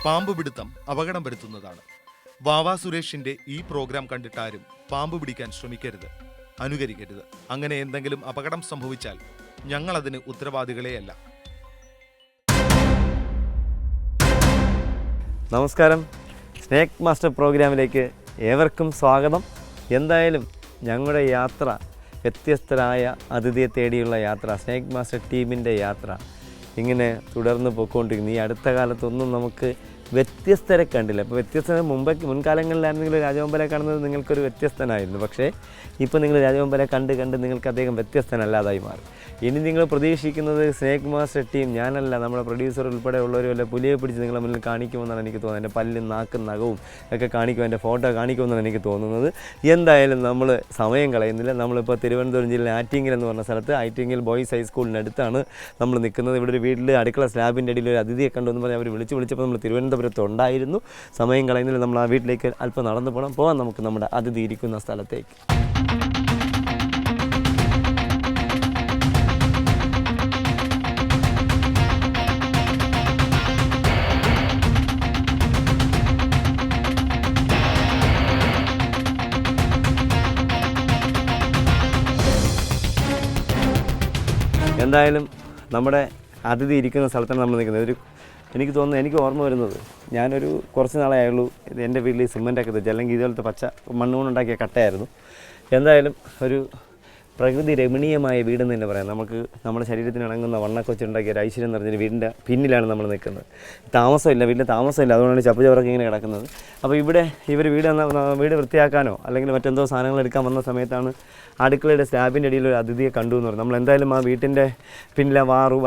പാമ്പ് പിടുത്തം അപകടം വരുത്തുന്നതാണ്. വാവാ സുരേഷിന്റെ ഈ പ്രോഗ്രാം കണ്ടിട്ടാരും പാമ്പ് പിടിക്കാൻ ശ്രമിക്കരുത്, അനുകരിക്കരുത്. അങ്ങനെ എന്തെങ്കിലും അപകടം സംഭവിച്ചാൽ ഞങ്ങളതിന് ഉത്തരവാദികളെയല്ല. നമസ്കാരം, സ്നേക് മാസ്റ്റർ പ്രോഗ്രാമിലേക്ക് ഏവർക്കും സ്വാഗതം. എന്തായാലും ഞങ്ങളുടെ യാത്ര, വ്യത്യസ്തരായ അതിഥിയെ തേടിയുള്ള യാത്ര, സ്നേക് മാസ്റ്റർ ടീമിൻ്റെ യാത്ര ഇങ്ങനെ തുടർന്ന് പോയിക്കൊണ്ടിരിക്കുന്നു. ഈ അടുത്ത കാലത്തൊന്നും നമുക്ക് വ്യത്യസ്തരെ കണ്ടില്ല. ഇപ്പോൾ വ്യത്യസ്തത മുൻകാലങ്ങളിലായിരുന്നെങ്കിൽ രാജഗോപാലെ കാണുന്നത് നിങ്ങൾക്കൊരു വ്യത്യസ്തനായിരുന്നു. പക്ഷേ ഇപ്പോൾ നിങ്ങൾ രാജഗോപാലെ കണ്ട് നിങ്ങൾക്ക് അദ്ദേഹം വ്യത്യസ്തനല്ലാതായി മാറി. ഇനി നിങ്ങൾ പ്രതീക്ഷിക്കുന്നത് സ്നേക് മാസ്റ്റർ ടീം, ഞാനല്ല, നമ്മുടെ പ്രൊഡ്യൂസർ ഉൾപ്പെടെ ഉള്ളവരും വല്ല പുലിയെ പിടിച്ച് നിങ്ങളുടെ മുന്നിൽ കാണിക്കുമെന്നാണ് എനിക്ക് തോന്നുന്നത്. എൻ്റെ പല്ലും നാക്കും നഖവും ഒക്കെ കാണിക്കും, എൻ്റെ ഫോട്ടോ കാണിക്കുമെന്നാണ് എനിക്ക് തോന്നുന്നത്. എന്തായാലും നമ്മൾ സമയം കളയുന്നില്ല. നമ്മളിപ്പോൾ തിരുവനന്തപുരം ജില്ലയിലെ ആറ്റിങ്ങൽ എന്ന് പറഞ്ഞ സ്ഥലത്ത്, ആറ്റിങ്ങൽ ബോയ്സ് ഹൈസ്കൂളിനടുത്താണ് നമ്മൾ നിൽക്കുന്നത്. ഇവിടെ ഒരു വീട്ടിൽ അടുക്കള സ്ലാബിൻ്റെ അടിയിൽ ഒരു അതിഥിയെ കണ്ടുവെന്ന് പറഞ്ഞ് അവർ വിളിച്ചപ്പോൾ നമ്മൾ തിരുവനന്തപുരത്തുണ്ടായിരുന്നു. സമയം കളയുന്നില്ല, നമ്മൾ ആ വീട്ടിലേക്ക് അല്പം നടന്നു പോകാം. നമുക്ക് നമ്മുടെ അതിഥി ഇരിക്കുന്ന സ്ഥലത്തേക്ക്. എന്തായാലും നമ്മുടെ അതിഥി ഇരിക്കുന്ന സ്ഥലത്താണ് നമ്മൾ നിൽക്കുന്നത്. എനിക്ക് തോന്നുന്നു, എനിക്ക് ഓർമ്മ വരുന്നത്, ഞാനൊരു കുറച്ച് നാളേ ആയുള്ളൂ എൻ്റെ വീട്ടിൽ സിമെൻറ്റൊക്കെ തെച്ച്, അല്ലെങ്കിൽ ഇതുപോലത്തെ പച്ച മണ്ണുകൊണ്ടുണ്ടാക്കിയ കട്ടയായിരുന്നു. എന്തായാലും ഒരു പ്രകൃതി രമണീയമായ വീടെന്ന് തന്നെ പറയാം. നമുക്ക് നമ്മുടെ ശരീരത്തിന് ഇണങ്ങുന്ന വണ്ണക്കൊച്ചുണ്ടാക്കിയ ഒരു ഐശ്വര്യം നിറഞ്ഞൊരു വീടിൻ്റെ പിന്നിലാണ് നമ്മൾ നിൽക്കുന്നത്. വീട്ടിൽ താമസമില്ല, അതുകൊണ്ടാണ് ചപ്പ് ചവറൊക്കെ ഇങ്ങനെ കിടക്കുന്നത്. അപ്പോൾ ഇവിടെ ഇവർ വീട് വൃത്തിയാക്കാനോ അല്ലെങ്കിൽ മറ്റെന്തോ സാധനങ്ങൾ എടുക്കാൻ വന്ന സമയത്താണ് അടുക്കളയുടെ സ്ലാബിൻ്റെ അടിയിൽ ഒരു അതിഥിയെ കണ്ടു എന്ന് പറയും. നമ്മൾ എന്തായാലും ആ വീട്ടിൻ്റെ പിന്നിലെ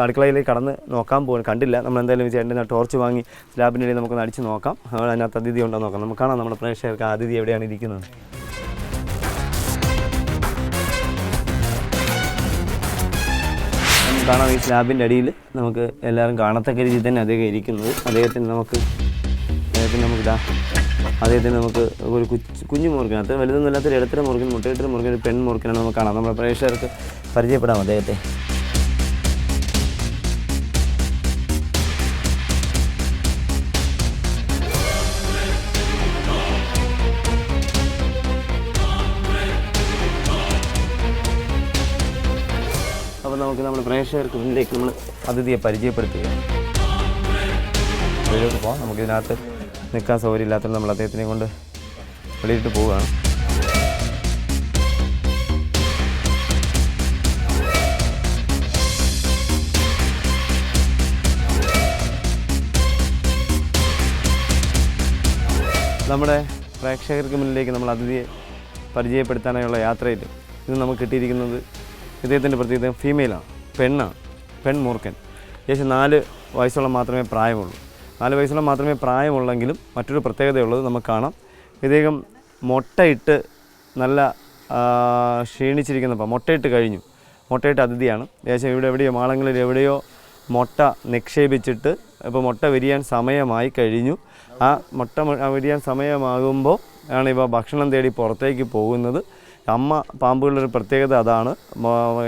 അടുക്കളയിലേക്ക് കടന്ന് നോക്കാൻ കണ്ടില്ല. നമ്മൾ എന്തായാലും ചേട്ടൻ്റെ ടോർച്ച് വാങ്ങി സ്ലാബിൻ്റെ അടിയിൽ നമുക്കൊന്ന് അടിച്ച് നോക്കാം, അതിനകത്ത് അതിഥി ഉണ്ടോ നോക്കാം. നമുക്ക് കാണാം നമ്മുടെ പ്രേക്ഷകർക്ക് ആ അതിഥി എവിടെയാണ് ഇരിക്കുന്നത്. കാണാം, ഈ സ്ലാബിൻ്റെ അടിയിൽ നമുക്ക് എല്ലാവരും കാണത്തക്ക രീതിയിൽ തന്നെ അദ്ദേഹം ഇരിക്കുന്നത്. അദ്ദേഹത്തിന് നമുക്ക് ഒരു കുഞ്ഞു മുറുക്കൻ, അത്ര വലുതൊന്നുമില്ലാത്തൊരു ഇടത്തര മുറുക്കൻ, മുട്ടയിട്ടൊരു മുറുക്കൻ, ഒരു പെൺ മുറുക്കനാണ് നമുക്ക് കാണാം. നമ്മുടെ പ്രേക്ഷകർക്ക് പരിചയപ്പെടാം അദ്ദേഹത്തെ. അപ്പോൾ നമുക്ക് നമ്മുടെ പ്രേക്ഷകർക്ക് മുന്നിലേക്ക് നമ്മൾ അതിഥിയെ പരിചയപ്പെടുത്തുകയാണ്. അതിലോട്ട് പോകാം. നമുക്കിതിനകത്ത് നിൽക്കാൻ സൗകര്യമില്ലാത്തത് നമ്മൾ അദ്ദേഹത്തിനെ കൊണ്ട് വെളിയിട്ട് പോവുകയാണ്. നമ്മുടെ പ്രേക്ഷകർക്ക് മുന്നിലേക്ക് നമ്മൾ അതിഥിയെ പരിചയപ്പെടുത്താനായുള്ള യാത്രയിൽ ഇത് നമുക്ക് കിട്ടിയിരിക്കുന്നത്, ഇദ്ദേഹത്തിൻ്റെ പ്രത്യേകത ഫീമെയിലാണ്, പെൺ മൂർക്കൻ. ഏകദേശം 4 വയസ്സോളം മാത്രമേ പ്രായമുള്ളൂ. 4 വയസ്സോളം മാത്രമേ പ്രായമുള്ളെങ്കിലും മറ്റൊരു പ്രത്യേകതയുള്ളത് നമുക്ക് കാണാം. ഇദ്ദേഹം മുട്ടയിട്ട് നല്ല ക്ഷീണിച്ചിരിക്കുന്നപ്പോൾ മുട്ടയിട്ട് കഴിഞ്ഞു. മുട്ടയിട്ട് അതിഥിയാണ്. ഏകദേശം എവിടെയോ മാളങ്ങളിൽ എവിടെയോ മുട്ട നിക്ഷേപിച്ചിട്ട് ഇപ്പോൾ മുട്ട വിരിയാൻ സമയമായി കഴിഞ്ഞു. ആ മുട്ട വിരിയാൻ സമയമാകുമ്പോൾ ആണ് ഇവ ഭക്ഷണം തേടി പുറത്തേക്ക് പോകുന്നത്. അമ്മ പാമ്പുകളുടെ പ്രത്യേകത അതാണ്.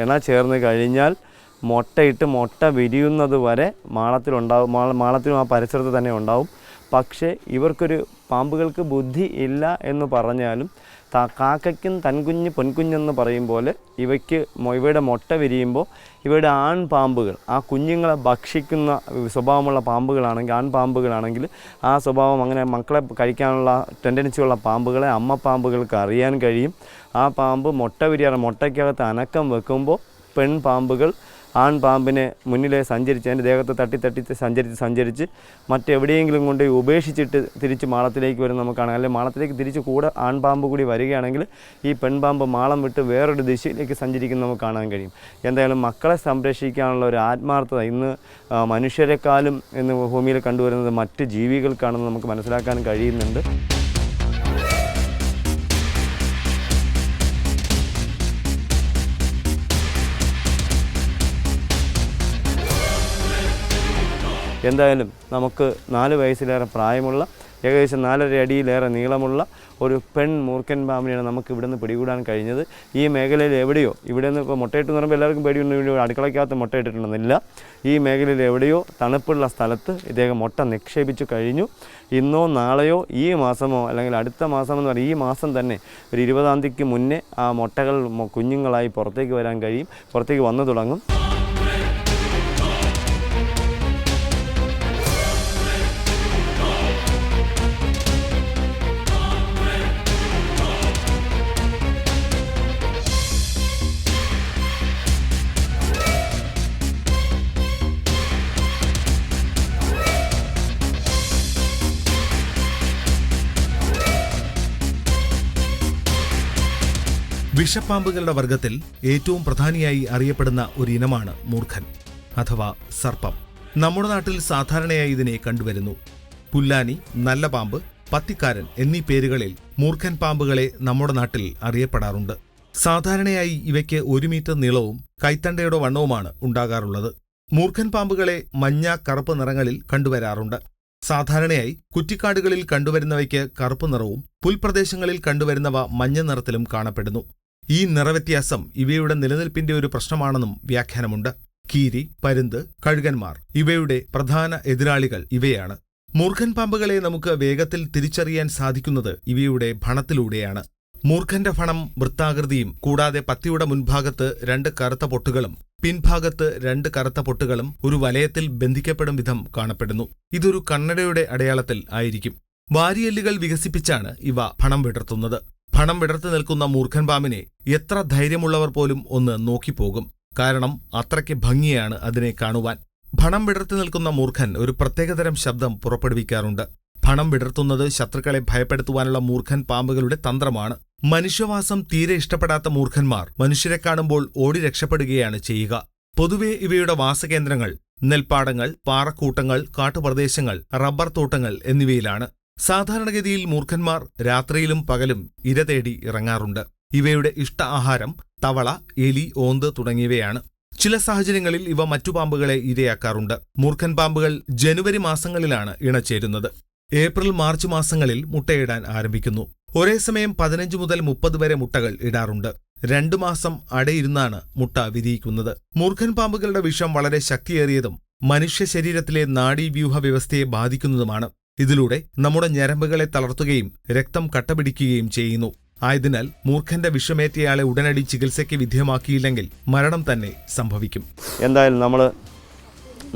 ഇണ ചേർന്ന് കഴിഞ്ഞാൽ മുട്ട വിരിയുന്നത് വരെ മാളത്തിലും ആ പരിസരത്ത് തന്നെ ഉണ്ടാവും. പക്ഷേ പാമ്പുകൾക്ക് ബുദ്ധി ഇല്ല എന്ന് പറഞ്ഞാലും കാക്കയ്ക്കും തൻകുഞ്ഞ് പൊൻകുഞ്ഞെന്ന് പറയും പോലെ ഇവയുടെ മുട്ട വിരിയുമ്പോൾ ഇവയുടെ ആൺപാമ്പുകൾ, ആ കുഞ്ഞുങ്ങളെ ഭക്ഷിക്കുന്ന സ്വഭാവമുള്ള പാമ്പുകളാണെങ്കിൽ, ആൺപാമ്പുകളാണെങ്കിൽ ആ സ്വഭാവം, അങ്ങനെ മക്കളെ കഴിക്കാനുള്ള ടെൻഡൻസിയുള്ള പാമ്പുകളെ അമ്മ പാമ്പുകൾക്ക് അറിയാൻ കഴിയും. ആ പാമ്പ് മുട്ടയ്ക്കകത്ത് അനക്കം വെക്കുമ്പോൾ പെൺപാമ്പുകൾ ആൺപാമ്പിനെ മുന്നിലെ അതിൻ്റെ ദേഹത്ത് തട്ടി സഞ്ചരിച്ച് മറ്റെവിടെയെങ്കിലും കൊണ്ട് ഉപേക്ഷിച്ചിട്ട് തിരിച്ച് മാളത്തിലേക്ക് വരും നമുക്ക് കാണാം. അല്ലെങ്കിൽ മാളത്തിലേക്ക് തിരിച്ച് കൂടെ ആൺപാമ്പ് കൂടി വരികയാണെങ്കിൽ ഈ പെൺപാമ്പ് മാളം വിട്ട് വേറൊരു ദിശയിലേക്ക് സഞ്ചരിക്കുന്ന നമുക്ക് കാണാൻ കഴിയും. എന്തായാലും മക്കളെ സംരക്ഷിക്കാനുള്ള ഒരു ആത്മാർത്ഥത ഇന്ന് മനുഷ്യരെക്കാളും ഇന്ന് ഭൂമിയിൽ കണ്ടുവരുന്നത് മറ്റ് ജീവികൾക്കാണെന്ന് നമുക്ക് മനസ്സിലാക്കാൻ കഴിയുന്നുണ്ട്. എന്തായാലും നമുക്ക് 4 വയസ്സിലേറെ പ്രായമുള്ള ഏകദേശം 4.5 അടിയിലേറെ നീളമുള്ള ഒരു പെൺ മൂർഖൻ പാമ്പിനെയാണ് നമുക്ക് ഇവിടെ നിന്ന് പിടികൂടാൻ കഴിഞ്ഞത്. ഈ മേഖലയിൽ എവിടെയോ, ഇവിടെ നിന്ന് ഇപ്പോൾ മുട്ടയിട്ട് എന്ന് പറയുമ്പോൾ എല്ലാവർക്കും പേടിയുണ്ട്, ഇവിടെ അടുക്കളയ്ക്കകത്ത് മുട്ടയിട്ടിട്ടുണ്ടെന്നില്ല. ഈ മേഖലയിൽ എവിടെയോ തണുപ്പുള്ള സ്ഥലത്ത് ഇദ്ദേഹം മുട്ട നിക്ഷേപിച്ചു കഴിഞ്ഞു. ഇന്നോ നാളെയോ ഈ മാസമോ അല്ലെങ്കിൽ അടുത്ത മാസമെന്ന് പറയും, ഈ മാസം തന്നെ ഒരു 20-ാം തീയതിക്ക് മുന്നേ ആ മുട്ടകൾ കുഞ്ഞുങ്ങളായി പുറത്തേക്ക് വരാൻ കഴിയും, പുറത്തേക്ക് വന്നു തുടങ്ങും. വിഷപ്പാമ്പുകളുടെ വർഗത്തിൽ ഏറ്റവും പ്രധാനിയായി അറിയപ്പെടുന്ന ഒരു ഇനമാണ് മൂർഖൻ അഥവാ സർപ്പം. നമ്മുടെ നാട്ടിൽ സാധാരണയായി ഇതിനെ കണ്ടുവരുന്നു. പുല്ലാനി, നല്ല പാമ്പ്, പത്തിക്കാരൻ എന്നീ പേരുകളിൽ മൂർഖൻ പാമ്പുകളെ നമ്മുടെ നാട്ടിൽ അറിയപ്പെടാറുണ്ട്. സാധാരണയായി ഇവയ്ക്ക് 1 മീറ്റർ നീളവും കൈത്തണ്ടയുടെ വണ്ണവുമാണ് ഉണ്ടാകാറുള്ളത്. മൂർഖൻ പാമ്പുകളെ മഞ്ഞ, കറുപ്പ് നിറങ്ങളിൽ കണ്ടുവരാറുണ്ട്. സാധാരണയായി കുറ്റിക്കാടുകളിൽ കണ്ടുവരുന്നവയ്ക്ക് കറുപ്പ് നിറവും പുൽപ്രദേശങ്ങളിൽ കണ്ടുവരുന്നവ മഞ്ഞ നിറത്തിലും കാണപ്പെടുന്നു. ഈ നിറവ്യത്യാസം ഇവയുടെ നിലനിൽപ്പിന്റെ ഒരു പ്രശ്നമാണെന്നും വ്യാഖ്യാനമുണ്ട്. കീരി, പരുന്ത്, കഴുകന്മാർ ഇവയുടെ പ്രധാന എതിരാളികൾ ഇവയാണ്. മൂർഖൻ പാമ്പുകളെ നമുക്ക് വേഗത്തിൽ തിരിച്ചറിയാൻ സാധിക്കുന്നത് ഇവയുടെ ഭണത്തിലൂടെയാണ്. മൂർഖന്റെ ഭണം വൃത്താകൃതിയും കൂടാതെ പത്തിയുടെ മുൻഭാഗത്ത് 2 കറുത്ത പൊട്ടുകളും പിൻഭാഗത്ത് 2 കറുത്ത പൊട്ടുകളും ഒരു വലയത്തിൽ ബന്ധിക്കപ്പെടും വിധം കാണപ്പെടുന്നു. ഇതൊരു കണ്ണടയുടെ അടയാളത്തിൽ ആയിരിക്കും. വാരിയെല്ലുകൾ വികസിപ്പിച്ചാണ് ഇവ ഭണം വിടർത്തുന്നത്. ഭണം വിടർത്തി നിൽക്കുന്ന മൂർഖൻ പാമ്പിനെ എത്ര ധൈര്യമുള്ളവർ പോലും ഒന്ന് നോക്കിപ്പോകും. കാരണം അത്രയ്ക്ക് ഭംഗിയാണ് അതിനെ കാണുവാൻ. ഭണം വിടർത്തി നിൽക്കുന്ന മൂർഖൻ ഒരു പ്രത്യേകതരം ശബ്ദം പുറപ്പെടുവിക്കാറുണ്ട്. ഭണം വിടർത്തുന്നത് ശത്രുക്കളെ ഭയപ്പെടുത്തുവാനുള്ള മൂർഖൻ പാമ്പുകളുടെ തന്ത്രമാണ്. മനുഷ്യവാസം തീരെ ഇഷ്ടപ്പെടാത്ത മൂർഖന്മാർ മനുഷ്യരെ കാണുമ്പോൾ ഓടി രക്ഷപ്പെടുകയാണ് ചെയ്യുക. പൊതുവെ ഇവയുടെ വാസകേന്ദ്രങ്ങൾ നെൽപ്പാടങ്ങൾ, പാറക്കൂട്ടങ്ങൾ, കാട്ടുപ്രദേശങ്ങൾ, റബ്ബർ തോട്ടങ്ങൾ എന്നിവയിലാണ്. സാധാരണഗതിയിൽ മൂർഖന്മാർ രാത്രിയിലും പകലും ഇര തേടി ഇറങ്ങാറുണ്ട്. ഇവയുടെ ഇഷ്ട ആഹാരം തവള, എലി, ഓന്ത് തുടങ്ങിയവയാണ്. ചില സാഹചര്യങ്ങളിൽ ഇവ മറ്റു പാമ്പുകളെ ഇരയാക്കാറുണ്ട്. മൂർഖൻ പാമ്പുകൾ ജനുവരി മാസങ്ങളിലാണ് ഇണചേരുന്നത്. ഏപ്രിൽ, മാർച്ച് മാസങ്ങളിൽ മുട്ടയിടാൻ ആരംഭിക്കുന്നു. ഒരേ സമയം 15 മുതൽ 30 വരെ മുട്ടകൾ ഇടാറുണ്ട്. 2 മാസം അടയിരുന്നാണ് മുട്ട വിരിയിക്കുന്നത്. മൂർഖൻ പാമ്പുകളുടെ വിഷം വളരെ ശക്തിയേറിയതും മനുഷ്യ ശരീരത്തിലെ നാഡീവ്യൂഹ വ്യവസ്ഥയെ ബാധിക്കുന്നതുമാണ്. ഇതിലൂടെ നമ്മുടെ ഞരമ്പുകളെ തളർത്തുകയും രക്തം കട്ടപിടിക്കുകയും ചെയ്യുന്നു. ആയതിനാൽ മൂർഖന്റെ വിഷമേറ്റയാളെ ഉടനടി ചികിത്സയ്ക്ക് വിധേയമാക്കിയില്ലെങ്കിൽ മരണം തന്നെ സംഭവിക്കും. എന്തായാലും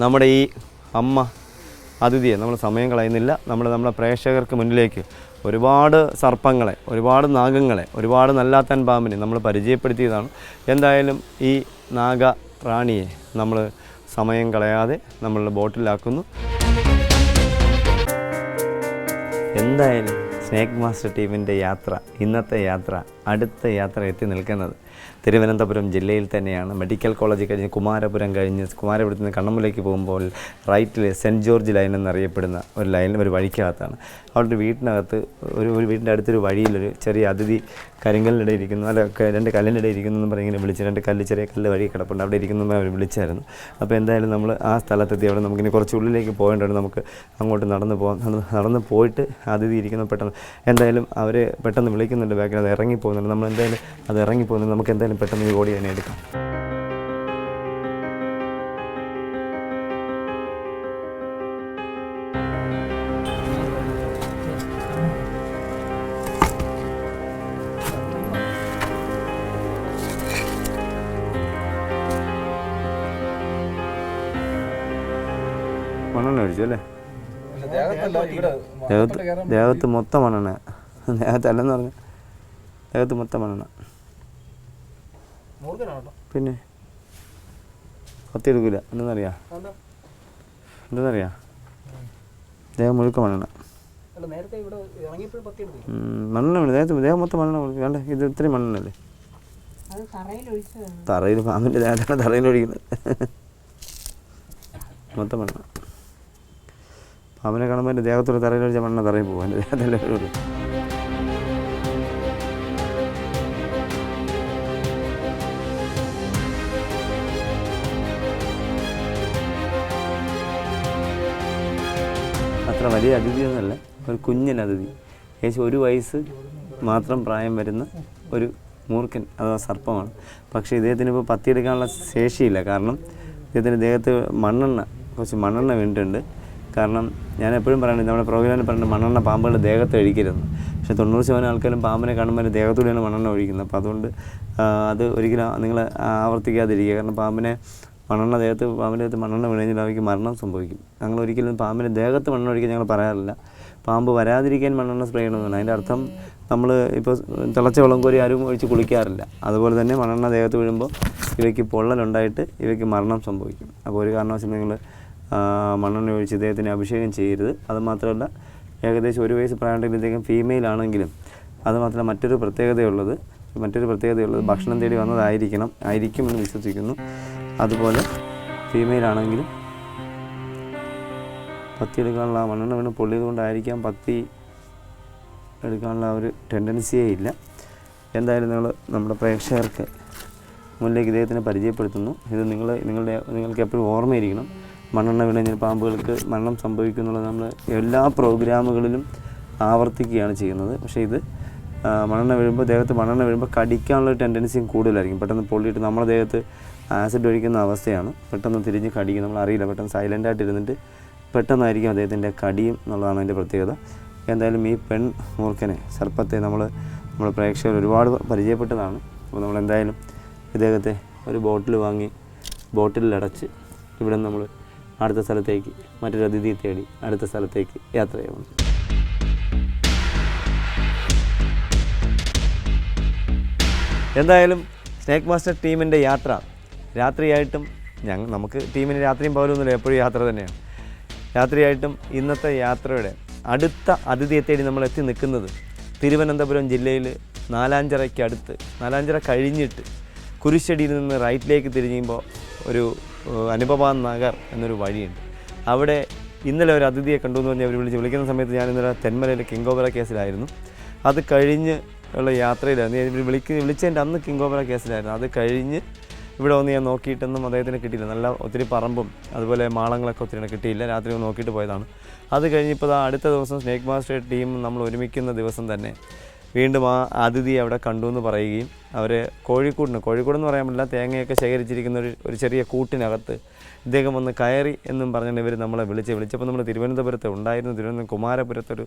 നമ്മുടെ ഈ അമ്മ അതിഥിയെ നമ്മൾ സമയം കളയുന്നില്ല. നമ്മുടെ പ്രേക്ഷകർക്ക് മുന്നിലേക്ക് ഒരുപാട് സർപ്പങ്ങളെ, ഒരുപാട് നാഗങ്ങളെ, ഒരുപാട് നല്ലാത്തൻ പാമ്പിനെ നമ്മൾ പരിചയപ്പെടുത്തിയതാണ്. എന്തായാലും ഈ നാഗറാണിയെ നമ്മൾ സമയം കളയാതെ നമ്മളുടെ ബോട്ടിലാക്കുന്നു. എന്തായാലും സ്നേക്ക് മാസ്റ്റർ ടീമിൻ്റെ യാത്ര, ഇന്നത്തെ യാത്ര, അടുത്ത യാത്ര എത്തി നിൽക്കുന്നത് തിരുവനന്തപുരം ജില്ലയിൽ തന്നെയാണ്. മെഡിക്കൽ കോളേജ് കഴിഞ്ഞ് കുമാരപുരത്ത് നിന്ന് കണ്ണമ്പലേക്ക് പോകുമ്പോൾ റൈറ്റിൽ സെൻറ്റ് ജോർജ് ലൈൻ എന്നറിയപ്പെടുന്ന ഒരു ലൈനിൽ ഒരു വഴിക്കകത്താണ്. അവരുടെ വീട്ടിനകത്ത് ഒരു വീടിൻ്റെ അടുത്തൊരു വഴിയിലൊരു ചെറിയ അതിഥി കരിങ്കല്ലിടെ ഇരിക്കുന്നു, അല്ല 2 കല്ലിനിടെ ഇരിക്കുന്നു എന്ന് പറഞ്ഞ് ഇങ്ങനെ വിളിച്ച്, 2 കല്ല് ചെറിയ കല്ല് വഴി കിടപ്പുണ്ട്, അവിടെ ഇരിക്കുന്നു അവർ വിളിച്ചായിരുന്നു. അപ്പോൾ എന്തായാലും നമ്മൾ ആ സ്ഥലത്തെത്തി. അവിടെ നമുക്കിനി കുറച്ച് ഉള്ളിലേക്ക് പോകേണ്ടതുണ്ട്. നമുക്ക് അങ്ങോട്ട് നടന്ന് പോയിട്ട് അതിഥി ഇരിക്കുന്നു. പെട്ടെന്ന് എന്തായാലും അവർ പെട്ടെന്ന് വിളിക്കുന്നുണ്ട്, ബാക്കിൽ അത് ഇറങ്ങിപ്പോകുന്നുണ്ട്. നമ്മൾ എന്തായാലും അത് ഇറങ്ങിപ്പോകുന്നുണ്ട്. നമുക്ക് എന്തായാലും പെട്ടെന്ന് ഈ ഓടി തന്നെ എടുക്കാം. മണ്ണെണ്ണ ഒഴിച്ചു അല്ലേ? ദേഹത്ത് മൊത്തം മണ്ണെണ്ണ. ദേഹത്തല്ലെന്ന് പറഞ്ഞാൽ ദേഹത്ത് മൊത്തം മണ്ണെണ്ണ. പിന്നെ കത്തിയെടുക്കില്ല. എന്തെന്നറിയാം ദേഹം മുഴുക്ക മണ്ണെണ്ണ. മണ്ണെണ്ണ ദേഹം മൊത്തം മണ്ണെണ്ണ. വേണ്ട, ഇത് ഇത്രയും മണ്ണെണ്ണല്ലേ? തറയിൽ പാമ്പിൻ്റെ ദേഹത്താണ് തറയിൽ ഒഴിക്കുന്നത്. മൊത്തം മണ്ണെണ്ണ. പാമ്പിനെ കാണുമ്പോൾ എൻ്റെ ദേഹത്തോട് തറയിൽ ഒഴിച്ച മണ്ണെണ്ണ തറയിൽ പോകും. എൻ്റെ ദേഹത്തല്ലേ ഉള്ളൂ. അത്ര വലിയ അതിഥിയൊന്നുമല്ല, ഒരു കുഞ്ഞൻ അതിഥി, ഏകദേശം 1 വയസ്സ് മാത്രം പ്രായം വരുന്ന ഒരു മൂർഖൻ അഥവാ സർപ്പമാണ്. പക്ഷേ ഇദ്ദേഹത്തിന് ഇപ്പോൾ പത്തിയെടുക്കാനുള്ള ശേഷിയില്ല. കാരണം ഇദ്ദേഹത്തിൻ്റെ ദേഹത്ത് കുറച്ച് മണ്ണെണ്ണ വീണിട്ടുണ്ട്. കാരണം ഞാൻ എപ്പോഴും പറയുന്നത്, നമ്മുടെ പ്രോഗ്രാമിൽ പറയുന്നത് മണ്ണെണ്ണ പാമ്പുകളുടെ ദേഹത്ത് ഒഴിക്കരുതെന്ന്. പക്ഷേ 90% ആൾക്കാരും പാമ്പിനെ കാണുമ്പോൾ ദേഹത്തൂടെയാണ് മണ്ണെണ്ണ ഒഴിക്കുന്നത്. അപ്പോൾ അതുകൊണ്ട് അത് ഒരിക്കലും നിങ്ങൾ ആവർത്തിക്കാതിരിക്കുക. കാരണം പാമ്പിൻ്റെ ദേഹത്ത് മണ്ണെണ്ണ വീണ് കഴിഞ്ഞാൽ അവയ്ക്ക് മരണം സംഭവിക്കും. ഞങ്ങൾ ഒരിക്കലും പാമ്പിൻ്റെ ദേഹത്ത് മണ്ണെണ്ണ ഒഴിക്കാൻ ഞങ്ങൾ പറയാറില്ല. പാമ്പ് വരാതിരിക്കാൻ മണ്ണെണ്ണ സ്പ്രേ ചെയ്യണമെന്നാണ്. അതിൻ്റെ അർത്ഥം നമ്മൾ ഇപ്പോൾ തിളച്ച വെള്ളം കോരി ആരും ഒഴിച്ച് കുളിക്കാറില്ല. അതുപോലെ തന്നെ മണ്ണെണ്ണ ദേഹത്ത് വീഴുമ്പോൾ ഇവയ്ക്ക് പൊള്ളലുണ്ടായിട്ട് ഇവയ്ക്ക് മരണം സംഭവിക്കും. അപ്പോൾ ഒരു കാരണവശാലും നിങ്ങൾ മണ്ണെണ്ണ ഒഴിച്ച് ഇദ്ദേഹത്തിന് അഭിഷേകം ചെയ്യരുത്. അതുമാത്രമല്ല, ഏകദേശം 1 വയസ്സ് പ്രായമുണ്ടെങ്കിൽ ഇദ്ദേഹം ഫീമെയിൽ ആണെങ്കിലും അതുമാത്രമല്ല മറ്റൊരു പ്രത്യേകതയുള്ളത് ഭക്ഷണം തേടി ആയിരിക്കുമെന്ന് വിശ്വസിക്കുന്നു. അതുപോലെ ഫീമെയിൽ ആണെങ്കിലും പത്തി എടുക്കാനുള്ള മണ്ണെണ്ണ വീണ് പൊള്ളിയത് കൊണ്ടായിരിക്കാം പത്തി എടുക്കാനുള്ള ഒരു ടെൻഡൻസിയേ ഇല്ല. എന്തായാലും നമ്മുടെ പ്രേക്ഷകർക്ക് മുന്നിലേക്ക് ഇദ്ദേഹത്തിനെ പരിചയപ്പെടുത്തുന്നു. ഇത് നിങ്ങൾക്ക് എപ്പോഴും ഓർമ്മയിരിക്കണം, മണ്ണെണ്ണ വീണ് കഴിഞ്ഞാൽ പാമ്പുകൾക്ക് മരണം സംഭവിക്കും എന്നുള്ളത് നമ്മൾ എല്ലാ പ്രോഗ്രാമുകളിലും ആവർത്തിക്കുകയാണ് ചെയ്യുന്നത്. പക്ഷേ ഇത് ദേഹത്ത് മണ്ണെണ്ണ വീഴുമ്പോൾ കടിക്കാനുള്ള ടെൻഡൻസിയും കൂടുതലായിരിക്കും. പെട്ടെന്ന് പൊള്ളിയിട്ട് നമ്മുടെ ദേഹത്ത് ആസിഡ് ഒഴിക്കുന്ന അവസ്ഥയാണ്. പെട്ടെന്ന് തിരിഞ്ഞ് കടിക്കും, നമ്മളറിയില്ല. പെട്ടെന്ന് സൈലൻ്റായിട്ട് ഇരുന്നിട്ട് പെട്ടെന്നായിരിക്കും അദ്ദേഹത്തിൻ്റെ കടിയും എന്നുള്ളതാണ് അതിൻ്റെ പ്രത്യേകത. എന്തായാലും ഈ മൂർഖനെ സർപ്പത്തെ നമ്മുടെ പ്രേക്ഷകർ ഒരുപാട് പരിചയപ്പെട്ടതാണ്. അപ്പോൾ നമ്മളെന്തായാലും ഇദ്ദേഹത്തെ ഒരു ബോട്ടിലടച്ച് ഇവിടെ നമ്മൾ അടുത്ത സ്ഥലത്തേക്ക് മറ്റൊരു അതിഥിയെ തേടി അടുത്ത സ്ഥലത്തേക്ക് യാത്ര ചെയ്യണം. എന്തായാലും സ്നേക്ക് മാസ്റ്റർ ടീമിൻ്റെ യാത്ര രാത്രിയായിട്ടും നമുക്ക് ടീമിന് രാത്രിയും പകലൊന്നുമില്ല, എപ്പോഴും യാത്ര തന്നെയാണ്. രാത്രിയായിട്ടും ഇന്നത്തെ യാത്രയുടെ അടുത്ത അതിഥിയെ തേടി നമ്മൾ എത്തി നിൽക്കുന്നത് തിരുവനന്തപുരം ജില്ലയിൽ നാലാഞ്ചിറ കഴിഞ്ഞിട്ട് കുരിശടിയിൽ നിന്ന് റൈറ്റിലേക്ക് തിരിഞ്ഞുമ്പോൾ ഒരു അനുപമ നഗർ എന്നൊരു വഴിയുണ്ട്. അവിടെ ഇന്നലെ ഒരു അതിഥിയെ കണ്ടു എന്ന് പറഞ്ഞാൽ അവർ വിളിക്കുന്ന സമയത്ത് ഞാൻ ഇന്നലെ തെന്മലയിലെ കിങ്കോബറ കേസിലായിരുന്നു. അത് കഴിഞ്ഞ് ഉള്ള യാത്രയിലായിരുന്നു. വിളിച്ചതിൻ്റെ അന്ന് കിങ്കോബറ കേസിലായിരുന്നു. അത് കഴിഞ്ഞ് ഇവിടെ വന്ന് ഞാൻ നോക്കിയിട്ടൊന്നും അദ്ദേഹത്തിന് കിട്ടിയില്ല. ഒത്തിരി പറമ്പും അതുപോലെ മാളങ്ങളൊക്കെ ഒത്തിരി കിട്ടിയില്ല. രാത്രി നോക്കിയിട്ട് പോയതാണ്. അത് കഴിഞ്ഞിപ്പോൾ അടുത്ത ദിവസം സ്നേക്ക് മാസ്റ്റർ ടീം നമ്മൾ ഒരുമിക്കുന്ന ദിവസം തന്നെ വീണ്ടും ആ അതിഥിയെ അവിടെ കണ്ടു എന്ന് പറയുകയും അവർ കോഴിക്കോടെന്ന് പറയാൻ പറ്റില്ല, തേങ്ങയൊക്കെ ശേഖരിച്ചിരിക്കുന്ന ഒരു ചെറിയ കൂട്ടിനകത്ത് ഇദ്ദേഹം വന്ന് കയറി എന്നും പറഞ്ഞാൽ ഇവർ നമ്മളെ വിളിച്ചപ്പോൾ നമ്മൾ തിരുവനന്തപുരത്ത് കുമാരപുരത്തൊരു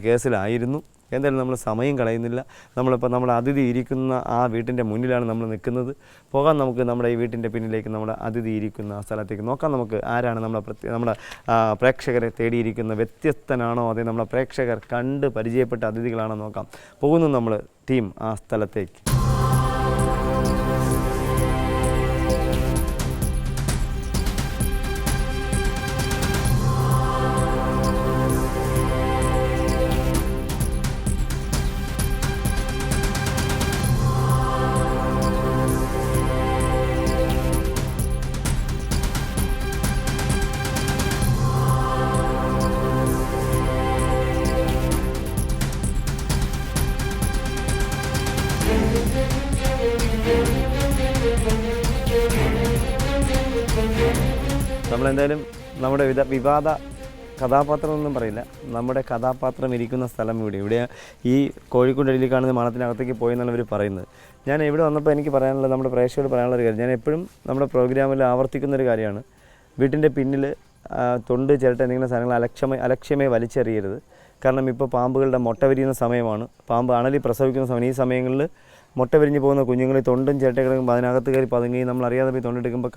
കേസിലായിരുന്നു. എന്തായാലും നമ്മൾ സമയം കളയുന്നില്ല. നമ്മുടെ അതിഥി ഇരിക്കുന്ന ആ വീട്ടിൻ്റെ മുന്നിലാണ് നമ്മൾ നിൽക്കുന്നത്. പോകാൻ നമുക്ക് നമ്മുടെ ഈ വീട്ടിൻ്റെ പിന്നിലേക്ക് നമ്മുടെ അതിഥി ഇരിക്കുന്ന ആ സ്ഥലത്തേക്ക് നോക്കാം. നമുക്ക് ആരാണ് നമ്മുടെ പ്രേക്ഷകരെ തേടിയിരിക്കുന്ന വ്യത്യസ്തനാണോ അതേ നമ്മുടെ പ്രേക്ഷകർ കണ്ട് പരിചയപ്പെട്ട അതിഥികളാണോ നോക്കാം. പോകുന്നു നമ്മൾ ടീം ആ സ്ഥലത്തേക്ക്. നമ്മളെന്തായാലും നമ്മുടെ വിവാദ കഥാപാത്രം ഒന്നും പറയില്ല, നമ്മുടെ കഥാപാത്രം ഇരിക്കുന്ന സ്ഥലം ഇവിടെ ഈ കോഴിക്കോട് അടിയിൽ കാണുന്ന മാളത്തിനകത്തേക്ക് പോയെന്നാണ് ഇവർ പറയുന്നത്. ഞാൻ ഇവിടെ വന്നപ്പോൾ എനിക്ക് പറയാനുള്ളത്, നമ്മുടെ പ്രേക്ഷകരോട് പറയാനുള്ളൊരു കാര്യം, ഞാൻ എപ്പോഴും നമ്മുടെ പ്രോഗ്രാമിൽ ആവർത്തിക്കുന്നൊരു കാര്യമാണ്, വീട്ടിൻ്റെ പിന്നിൽ തൊണ്ട് ചിരട്ട എന്തെങ്കിലും സാധനങ്ങൾ അലക്ഷ്യമായി വലിച്ചെറിയരുത്. കാരണം ഇപ്പോൾ പാമ്പുകളുടെ മുട്ട വിരിയുന്ന സമയമാണ്, പാമ്പ് അണലി പ്രസവിക്കുന്ന സമയം. ഈ സമയങ്ങളിൽ മുട്ട വിരിഞ്ഞ് പോകുന്ന കുഞ്ഞുങ്ങളിൽ തൊണ്ടും ചിരട്ട കിടക്കുമ്പോൾ അതിനകത്ത് കയറി പതുങ്ങി നമ്മളറിയാതെ പോയി തൊണ്ടെടുക്കുമ്പോൾ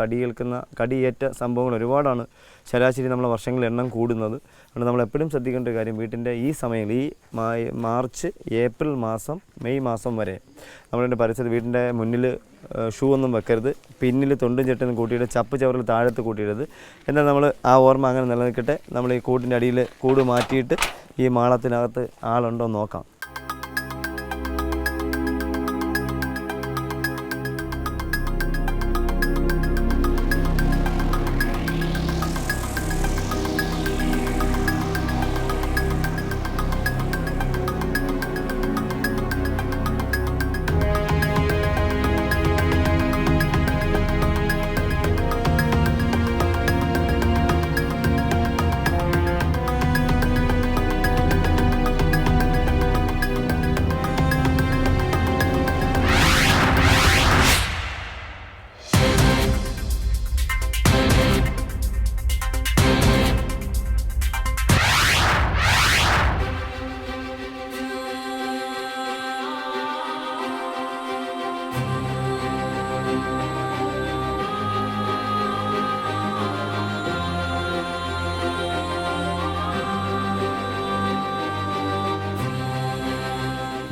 കടിയേറ്റ സംഭവങ്ങൾ ഒരുപാടാണ് ശരാശരി നമ്മളെ വർഷങ്ങളിൽ എണ്ണം കൂടുന്നത്. അതുകൊണ്ട് നമ്മളെപ്പോഴും ശ്രദ്ധിക്കേണ്ട ഒരു കാര്യം, വീട്ടിൻ്റെ ഈ സമയങ്ങളിൽ ഈ മാർച്ച് ഏപ്രിൽ മാസം മെയ് മാസം വരെ നമ്മളതിൻ്റെ പരിസരത്ത് വീട്ടിൻ്റെ മുന്നിൽ ഷൂ ഒന്നും വെക്കരുത്, പിന്നിൽ തൊണ്ടും ചിരട്ടൊന്നും കൂട്ടിയിട്ട് ചപ്പ് ചവറിൽ താഴത്ത് കൂട്ടിയിടരുത്. എന്നാൽ നമ്മൾ ആ ഓർമ്മ അങ്ങനെ നിലനിൽക്കട്ടെ. നമ്മൾ ഈ കൂട്ടിൻ്റെ അടിയിൽ കൂട് മാറ്റിയിട്ട് ഈ മാളത്തിനകത്ത് ആളുണ്ടോ നോക്കാം.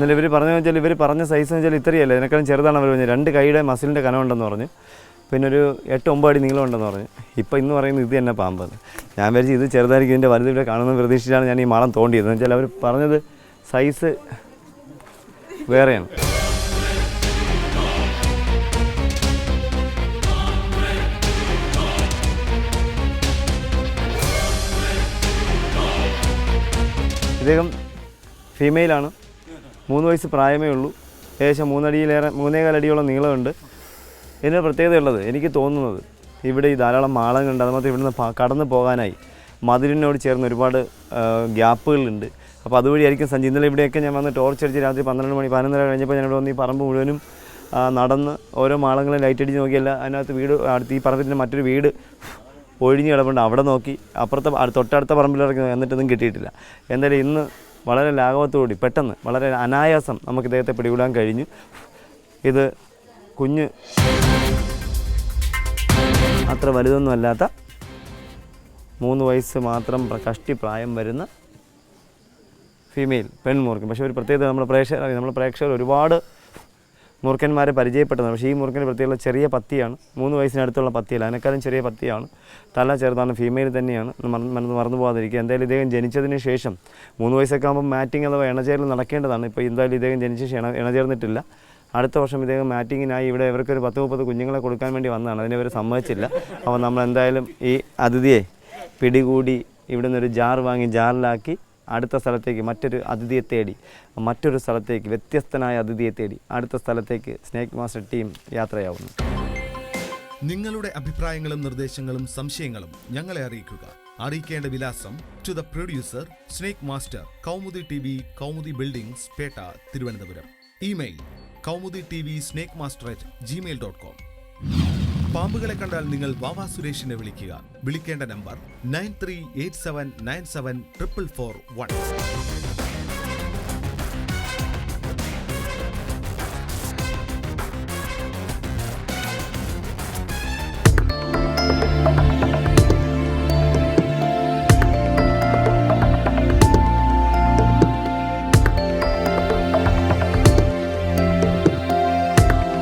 എന്നാലും ഇവർ പറഞ്ഞതെന്ന് വെച്ചാൽ ഇവർ പറഞ്ഞ സൈസ് എന്ന് വെച്ചാൽ ഇത്രയല്ല, ഇതിനേക്കാളും ചെറുതാണ് അവർ പറഞ്ഞത്. 2 കൈയുടെ മസിലിൻ്റെ കനമുണ്ടെന്ന് പറഞ്ഞു, പിന്നെ ഒരു 8-9 അടി നീളമുണ്ടെന്ന് പറഞ്ഞു. ഇപ്പോൾ ഇന്ന് പറയുന്നത് ഇത് തന്നെ പാമ്പെന്ന്. ഞാൻ വിചാരിച്ചു ഇത് ചെറുതായിരിക്കും, ഇതിൻ്റെ വലുത് ഇവിടെ കാണുന്ന പ്രതീക്ഷിച്ചാണ് ഞാൻ ഈ മാളം തോണ്ടിയത്. എന്ന് വെച്ചാൽ അവർ പറഞ്ഞത് സൈസ് വേറെയാണ്. ഇദ്ദേഹം ഫീമെയിലാണ്, 3 വയസ്സ് പ്രായമേ ഉള്ളൂ. ഏകദേശം 3.25 അടിയോളം നീളമുണ്ട്. ഇതിന് പ്രത്യേകതയുള്ളത് എനിക്ക് തോന്നുന്നത് ഇവിടെ ഈ ധാരാളം മാളങ്ങളുണ്ട്. അതുമാത്രം ഇവിടുന്ന് കടന്നു പോകാനായി മതിലിനോട് ചേർന്ന് ഒരുപാട് ഗ്യാപ്പുകളുണ്ട്. അപ്പോൾ അതുവഴിയായിരിക്കും ഇന്നലെ ഇവിടെയൊക്കെ ഞാൻ വന്ന് ടോർച്ച് അടിച്ച് രാത്രി 12 മണി 11:30 കഴിഞ്ഞപ്പോൾ ഞാൻ ഇവിടെ വന്ന് ഈ പറമ്പ് മുഴുവനും നടന്ന് ഓരോ മാളങ്ങളും ലൈറ്റ് അടിച്ച് നോക്കിയല്ല അതിനകത്ത് വീട് അടുത്ത് ഈ പറമ്പത്തിൻ്റെ മറ്റൊരു വീട് ഒഴിഞ്ഞ് കിടപ്പുണ്ട്. അവിടെ നോക്കി തൊട്ടടുത്ത പറമ്പിലിറങ്ങി, എന്നിട്ടൊന്നും കിട്ടിയിട്ടില്ല. എന്തായാലും ഇന്ന് വളരെ ലാഘവത്തോടുകൂടി പെട്ടെന്ന് വളരെ അനായാസം നമുക്ക് ഇദ്ദേഹത്തെ പിടികൂടാൻ കഴിഞ്ഞു. ഇത് കുഞ്ഞ് അത്ര വലുതൊന്നും അല്ലാത്ത 3 വയസ്സ് മാത്രം കഷ്ടി പ്രായം വരുന്ന ഫീമെയിൽ പെൺമൂർക്കൻ. പക്ഷേ ഒരു പ്രത്യേകത നമ്മുടെ പ്രേക്ഷകർ ഒരുപാട് മൂർഖന്മാരെ പരിചയപ്പെട്ടതാണ്. പക്ഷേ ഈ മൂർഖന് പ്രത്യേകത ചെറിയ പത്തിയാണ്, 3 വയസ്സിനടുത്തുള്ള പത്തിയല്ല, അതിനേക്കാളും ചെറിയ പത്തിയാണ്. തല ചെറുതാണ്, ഫീമെയിൽ തന്നെയാണ്, മറന്നു പോകാതിരിക്കുക. എന്തായാലും ഇദ്ദേഹം ജനിച്ചതിന് ശേഷം 3 വയസ്സൊക്കെ ആകുമ്പോൾ മാറ്റിംഗ് അഥവാ ഇണചേരൽ നടക്കേണ്ടതാണ്. ഇപ്പോൾ എന്തായാലും ഇദ്ദേഹം ജനിച്ച ശേഷം ഇണചേർന്നിട്ടില്ല. അടുത്ത വർഷം ഇദ്ദേഹം മാറ്റിങ്ങിനായി ഇവിടെ ഇവർക്കൊരു 10-30 കുഞ്ഞുങ്ങളെ കൊടുക്കാൻ വേണ്ടി വന്നതാണ്. അതിനെ ഇവർ സമ്മതിച്ചില്ല. അപ്പോൾ നമ്മൾ എന്തായാലും ഈ അതിഥിയെ പിടികൂടി ഇവിടെ നിന്നൊരു ജാർ വാങ്ങി ജാറിലാക്കി അടുത്ത സ്ഥലത്തേക്ക് മറ്റൊരു അതിഥിയെ തേടി മറ്റൊരു സ്ഥലത്തേക്ക് വ്യത്യസ്തനായ അതിഥിയെ തേടി അടുത്ത സ്ഥലത്തേക്ക് സ്നേക്ക് മാസ്റ്റർ ടീം യാത്രയാവുന്നു. നിങ്ങളുടെ അഭിപ്രായങ്ങളും നിർദ്ദേശങ്ങളും സംശയങ്ങളും ഞങ്ങളെ അറിയിക്കുക. അറിയിക്കേണ്ട വിലാസം: to the producer, snake master, Kaumudi TV, Kaumudi buildings, Pettah, Thiruvananthapuram. Email kaumuditv@gmail.com. പാമ്പുകളെ കണ്ടാൽ നിങ്ങൾ വാവാ സുരേഷിനെ വിളിക്കുക. വിളിക്കേണ്ട നമ്പർ 9387974441.